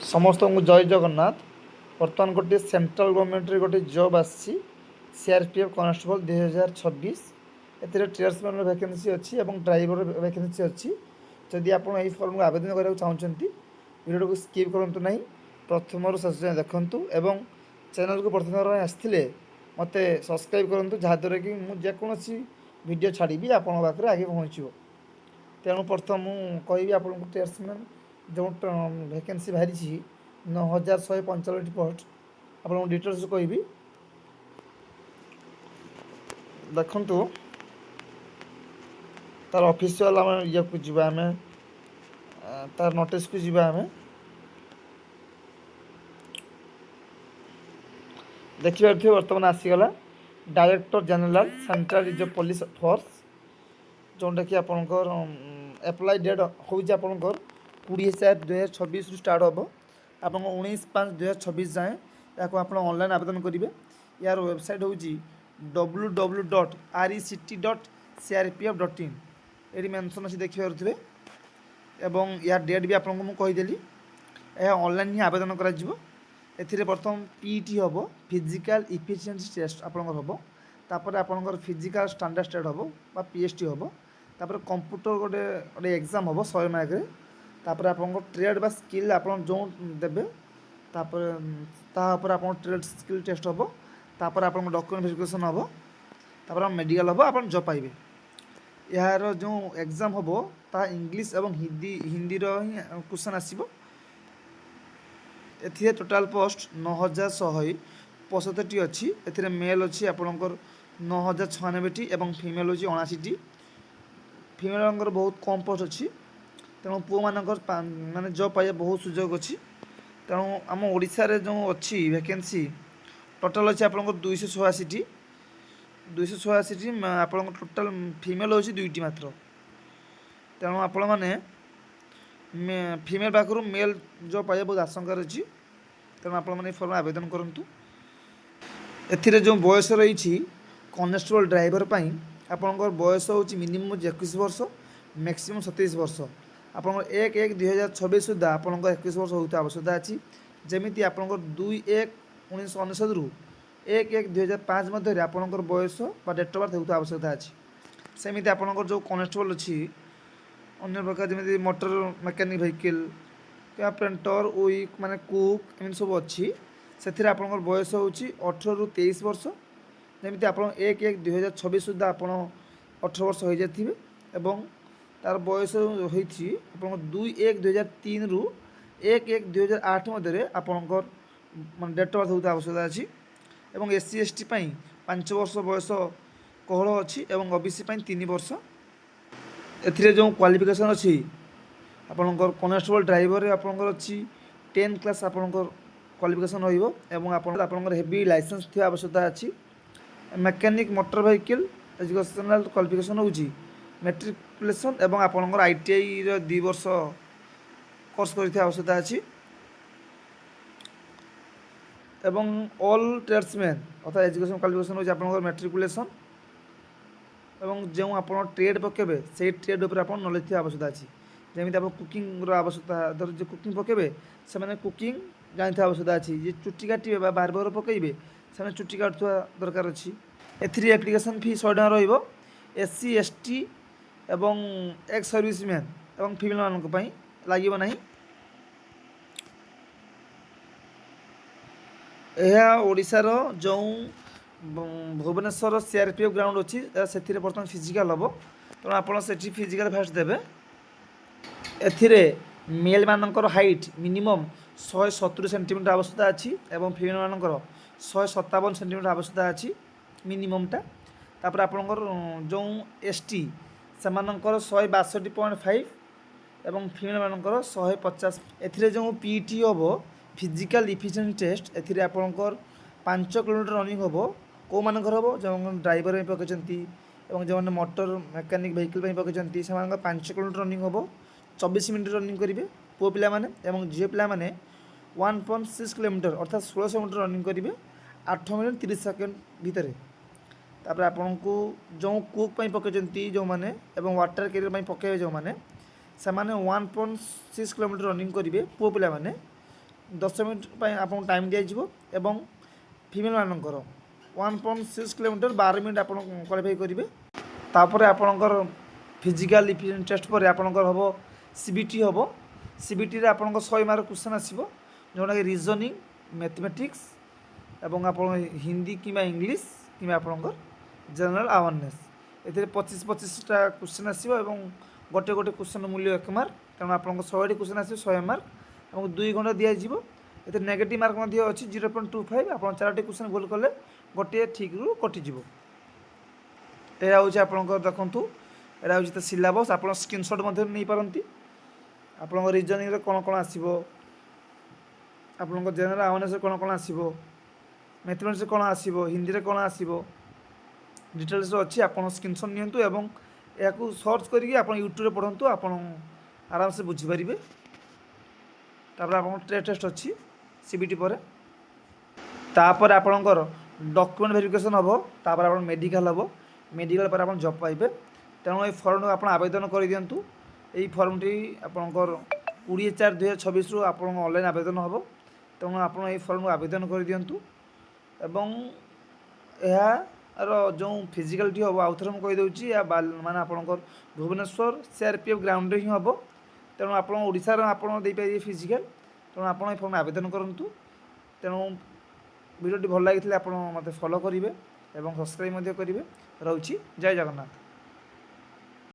समस्त को जय जगन्नाथ। बर्तमान गोटे सेंट्रल गवर्नमेंट गोटे जॉब आसी सीआरपीएफ कॉन्स्टेबल 2026 एतिर ट्रेड्समैन वैकेंसी अच्छी और ड्राइवर वैकेंसी अच्छी। जदि आप फॉर्म को आवेदन करा चाहते वीडियो को स्किप करूँ ना, प्रथम शेष जाए देखूँ और चैनल को प्रथम आसते मत सब्सक्राइब करूँ जहाँद्वारा कि मुझे जेकोसी वीडियो छाड़ी आपन पाखे आगे पहुँचो। तेणु प्रथम मुझे कहि आपको ट्रेड्समैन जो वैकेंसी बाहरी 9145 पोस्ट आपको डिटेल्स कहि देखु तार ऑफिशियल आम ये को जीवा आम तार नोटिस को जीवा आम देखिए बर्तमान आसीगला director general central reserve police force जोटा कि आपंकर एप्लाई डेट हूँ आपंकर 20/4/2026 स्टार्ट हम आप 19/5/2026 जाए या आप ऑनलाइन आवेदन करेंगे। यार वेबसाइट हूँ www.rect.crpf.in ये मेंशन अच्छे देखिए एवं यार डेट भी आपको मुझे कहीदेली यह ऑनलाइन ही आवेदन कर प्रथम पीटी हम फिजिकल इफिशिएंसी टेस्ट आपंकर हम तापर आपंकर फिजिकल स्टैंडर्ड टेस्ट हम पीएसटी हम तापर कंप्यूटर गोटे एग्जाम हम 100 मार्क तापर आपन ट्रेड बा स्किल आप जो देवे तापर आप ट्रेड स्किल टेस्ट हम तापर आप डॉक्यूमेंट वेरिफिकेशन हम तापर मेडिकल हम आप जॉब पाइबे। यार जो एग्जाम हम ता इंग्लिश और हिंदी ही क्वेश्चन आसो। ए टोटाल पोस्ट 9165 अच्छी ए मेल अच्छी आपंकर 9096 और फीमेल अच्छी 79 फीमेल बहुत कम पोस्ट अच्छी। तेणु पुओ मानकर माने जॉब पाइबा बहुत सुजोग अच्छी। तेणु आम ओडिशा रे जो अच्छी वैकेंसी टोटाल अच्छी आप 286 आप टोटाल फीमेल हो 2टी मात्र। तेणु आपण मैंने फीमेल पाखु मेल जॉब पाइबा बहुत आशंकार अच्छी। तेणु आप फॉर्म आवेदन करूँ। ए जो बयस रही कॉन्स्टेबल ड्राइवर पर आपंकर बयस हूँ मिनिमम 21 वर्ष मैक्सिमम 27 वर्ष। आप 1/1/2026 सुधा आप 21 वर्ष होता आवश्यकता अच्छी। जमी आप 2/1/1999 रु 1/1/2005 मध्य आपंकर बयस डेट अफ बर्थ होता आवश्यकता अच्छी। सेमती आपंकर जो कॉन्स्टेबल अच्छी अन्य प्रकार जमी मोटर मेकानिक व्हीकल क्या पेंटर उइक माने कुक एम सब अच्छी से आपंकर बयस हूँ 18 रु 23 वर्ष। जमी आप 1/1/2026 सुधा आप 18 वर्ष हो जाते एवं तार बयस होती 2/1/2003 रु 1/1/2008 मध्य आपंकर मान डेट अफ बर्थ होता आवश्यकता अच्छी। एवं SC ST 5 वर्ष बयस कोहल अच्छी और OBC 3 वर्ष। ए जो क्वालिफिकेशन अच्छी आपंकर कॉन्स्टेबल ड्राइवर आपंकर अच्छी 10 क्लास आपंकर क्वालिफिकेशन रहा हेवी लाइसेंस थी आवश्यकता अच्छी। Mechanic motor vehicle educational qualification हूँ मेट्रिकुलेसन एवं आपंकर ITI 2 वर्ष कोर्स कर आवश्यकता अच्छी। एवं ऑल ट्रेड्समैन अर्थात एजुकेशन क्वालिफिकेशन हूँ आपंकर मेट्रिकुलेसन एवं जो आप ट्रेड पकेबे से ट्रेड उपर आप नॉलेज थी आवश्यकता अच्छी। जमी आप कुकिंग आवश्यकता धर जो कुकिंग पकेबे से कुकिंग जानते आवश्यकता अच्छी। जे चुट्टी काटे बार्बर पकेबे से चुट्टी काटुवा दरकार अच्छी। ए एप्लिकेशन फी 100 टका रही SC ST एवं एक्स सर्विसमैन एवं फीमेल मानी लगे ना। यह ओडिशार जो भुवनेश्वर CRPF ग्राउंड अच्छी से बर्तमान फिजिकाल हम तेणु आप फिजिकाल फास्ट देवे। ए मेल मानकर हाइट मिनिमम 170 सेंटीमीटर आवश्यकता अच्छी और फीमेल मानकर 157 सेंटीमीटर आवश्यकता अच्छी मिनिममटा। तापर आपंकर जो ST से 162.5 एवं फीमेल मानकर 150। ए जो PET हम फिजिकल इफिशिएंसी टेस्ट ए आपंकर 5 किलोमीटर रनिंग हम कौ मानकर हम जो ड्राइवर पकड़ते जो मोटर मेकानिक व्हीकल पकड़ते से 5 किलोमीटर रनिंग हम 24 मिनट रनिंग करेंगे पुओ पिला माने एवं झील पिला माने 1.6 किलोमीटर अर्थात 1600 मीटर रनिंग करेंगे 8 मिनट 30 सेकेंड भितर। तापर आपन को जो कुक पकड़ते जो मैंने एवं वाटर कैरियर पकड़े जो मैंने से 1.6 किलोमीटर रनिंग करेंगे पुओ पिला माने 10 ମିନିଟ୍ ପାଇଁ ଆପଣଙ୍କୁ ଟାଇମ୍ ଦିଆଯିବ ଏବଂ ଫିମେଲ୍ ମାନଙ୍କର 1.6 କିଲୋମିଟର 12 ମିନିଟ୍ ଆପଣ କ୍ୱାଲିଫାଇ କରିବେ। ତାପରେ ଆପଣଙ୍କର ଫିଜିକାଲ୍ ଇଫିସିଏଣ୍ଟ ଟେଷ୍ଟ ପରେ ଆପଣଙ୍କର ହେବ ସିବିଟି ହେବ। ସିବିଟିରେ ଆପଣଙ୍କ 100 ମାର୍କ କ୍ୱେଶ୍ଚନ୍ ଆସିବ, ଯେଉଁଟାକି ରିଜନିଂ, ମ୍ୟାଥମେଟିକ୍ସ ଏବଂ ଆପଣ ହିନ୍ଦୀ କିମ୍ବା ଇଂଲିଶ କିମ୍ବା ଆପଣଙ୍କର ଜେନେରାଲ୍ ଆୱାରନେସ୍। ଏଥିରେ 25-25ଟା କ୍ୱେଶ୍ଚନ୍ ଆସିବ ଏବଂ ଗୋଟେ ଗୋଟେ କ୍ୱେଶ୍ଚନ୍ ମୂଲ୍ୟ 1 ମାର୍କ। ତେଣୁ ଆପଣଙ୍କ 100ଟି କ୍ୱେଶ୍ଚନ୍ ଆସିବ 100 ମାର୍କ ଏବଂ 2 ଘଣ୍ଟା ଦିଆଯିବ। ଏଥିରେ ନେଗେଟିଭ୍ ମାର୍କ ମଧ୍ୟ ଅଛି 0.25। ଆପଣ 4ଟି କ୍ୱେଶ୍ଚନ୍ ଭୁଲ କଲେ ଗୋଟିଏ ଠିକ୍ରୁ କଟିଯିବ। ଏହା ହେଉଛି ଆପଣଙ୍କର ଦେଖନ୍ତୁ, ଏହା ହେଉଛି ତ ସିଲାବସ୍। ଆପଣ ସ୍କ୍ରିନଶଟ୍ ମଧ୍ୟ ନେଇପାରନ୍ତି। ଆପଣଙ୍କ ରିଜନିଂରେ କ'ଣ କ'ଣ ଆସିବ, ଆପଣଙ୍କ ଜେନେରାଲ୍ ଆୱାରନେସ୍ରେ କ'ଣ କ'ଣ ଆସିବ, ମ୍ୟାଥମେଟିକ୍ସରେ କ'ଣ ଆସିବ, ହିନ୍ଦୀରେ କ'ଣ ଆସିବ, ଡିଟେଲ୍ସରେ ଅଛି। ଆପଣ ସ୍କ୍ରିନଶଟ୍ ନିଅନ୍ତୁ ଏବଂ ଏହାକୁ ସର୍ଚ୍ଚ କରିକି ଆପଣ ୟୁଟ୍ୟୁବରେ ପଢ଼ନ୍ତୁ, ଆପଣ ଆରାମସେ ବୁଝିପାରିବେ। ତାପରେ ଆପଣଙ୍କ ଟ୍ରେଡ୍ ଟେଷ୍ଟ ଅଛି ସିବିଟି ପରେ। ତାପରେ ଆପଣଙ୍କର ଡକ୍ୟୁମେଣ୍ଟ ଭେରିଫିକେସନ୍ ହେବ। ତାପରେ ଆପଣ ମେଡ଼ିକାଲ୍ ହେବ। ମେଡ଼ିକାଲ୍ ପରେ ଆପଣ ଜବ୍ ପାଇବେ। ତେଣୁ ଏହି ଫର୍ମକୁ ଆପଣ ଆବେଦନ କରିଦିଅନ୍ତୁ। ଏହି ଫର୍ମଟି ଆପଣଙ୍କର 20/4/2026ରୁ ଆପଣଙ୍କ ଅନଲାଇନ୍ ଆବେଦନ ହେବ। ତେଣୁ ଆପଣ ଏହି ଫର୍ମକୁ ଆବେଦନ କରିଦିଅନ୍ତୁ ଏବଂ ଏହାର ଯେଉଁ ଫିଜିକାଲ୍ଟି ହେବ, ଆଉଥରେ ମୁଁ କହିଦେଉଛି, ଏହା ମାନେ ଆପଣଙ୍କର ଭୁବନେଶ୍ୱର CRPF ଗ୍ରାଉଣ୍ଡରେ ହିଁ ହେବ। ତେଣୁ ଆପଣ ଓଡ଼ିଶାର ଆପଣ ଦେଇପାରିବେ ଫିଜିକାଲ୍। ତେଣୁ ଆପଣ ଏ ଫର୍ମ ଆବେଦନ କରନ୍ତୁ। ତେଣୁ ଭିଡ଼ିଓଟି ଭଲ ଲାଗିଥିଲେ ଆପଣ ମୋତେ ଫଲୋ କରିବେ ଏବଂ ସବସ୍କ୍ରାଇବ୍ ମଧ୍ୟ କରିବେ। ରହୁଛି, ଜୟ ଜଗନ୍ନାଥ।